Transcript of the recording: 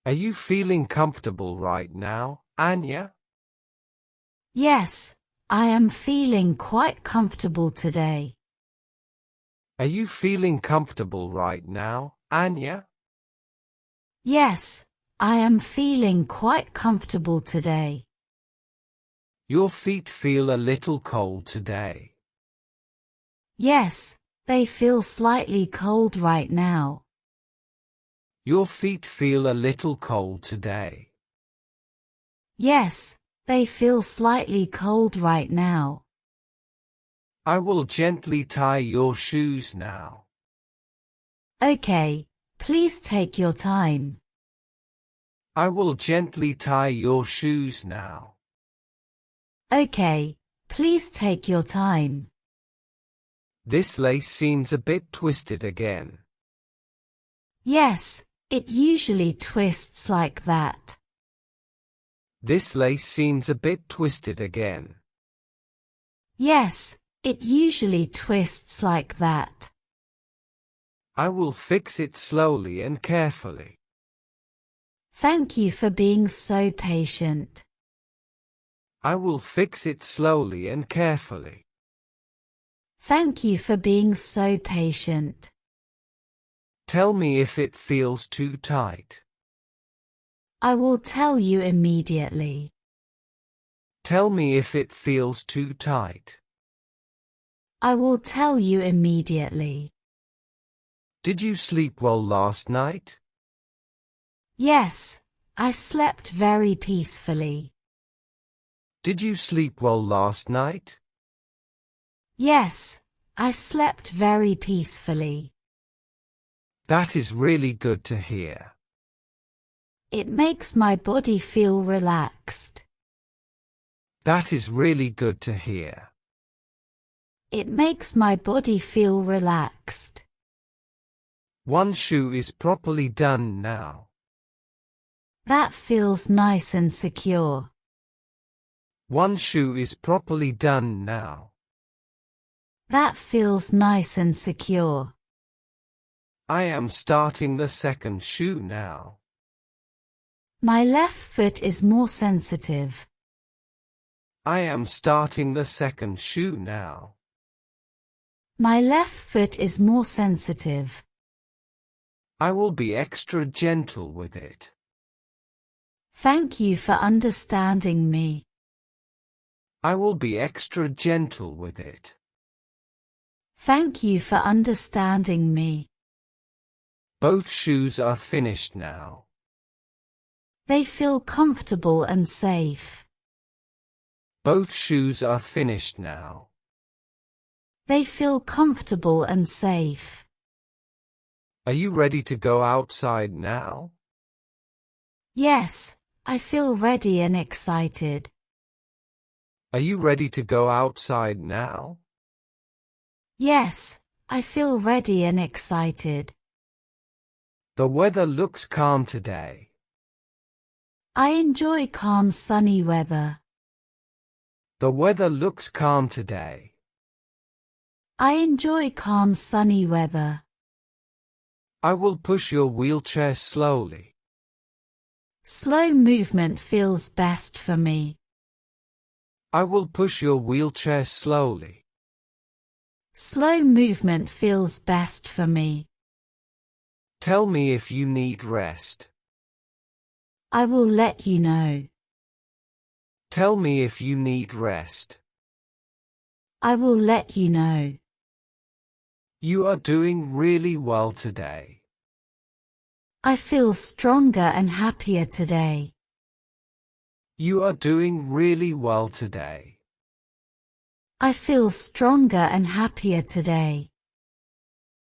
Are you feeling comfortable right now, Anya? Yes, I am feeling quite comfortable today. Are you feeling comfortable right now, Anya? Yes, I am feeling quite comfortable today. Your feet feel a little cold today. Yes, they feel slightly cold right now. Your feet feel a little cold today. Yes, they feel slightly cold right now. I will gently tie your shoes now. Okay, please take your time. I will gently tie your shoes now. Okay, please take your time. This lace seems a bit twisted again. Yes, it usually twists like that. This lace seems a bit twisted again. Yes, it usually twists like that. I will fix it slowly and carefully. Thank you for being so patient. I will fix it slowly and carefully. Thank you for being so patient. Tell me if it feels too tight. I will tell you immediately. Tell me if it feels too tight. I will tell you immediately. Did you sleep well last night? Yes, I slept very peacefully. Did you sleep well last night? Yes, I slept very peacefully. That is really good to hear. It makes my body feel relaxed. That is really good to hear. It makes my body feel relaxed. One shoe is properly done now. That feels nice and secure. One shoe is properly done now. That feels nice and secure. I am starting the second shoe now. My left foot is more sensitive. I am starting the second shoe now. My left foot is more sensitive. I will be extra gentle with it. Thank you for understanding me. I will be extra gentle with it. Thank you for understanding me. Both shoes are finished now. They feel comfortable and safe. Both shoes are finished now. They feel comfortable and safe. Are you ready to go outside now? Yes, I feel ready and excited. Are you ready to go outside now? Yes, I feel ready and excited. The weather looks calm today. I enjoy calm sunny weather. The weather looks calm today. I enjoy calm sunny weather. I will push your wheelchair slowly. Slow movement feels best for me. I will push your wheelchair slowly. Slow movement feels best for me. Tell me if you need rest. I will let you know. Tell me if you need rest. I will let you know. You are doing really well today. I feel stronger and happier today. You are doing really well today. I feel stronger and happier today.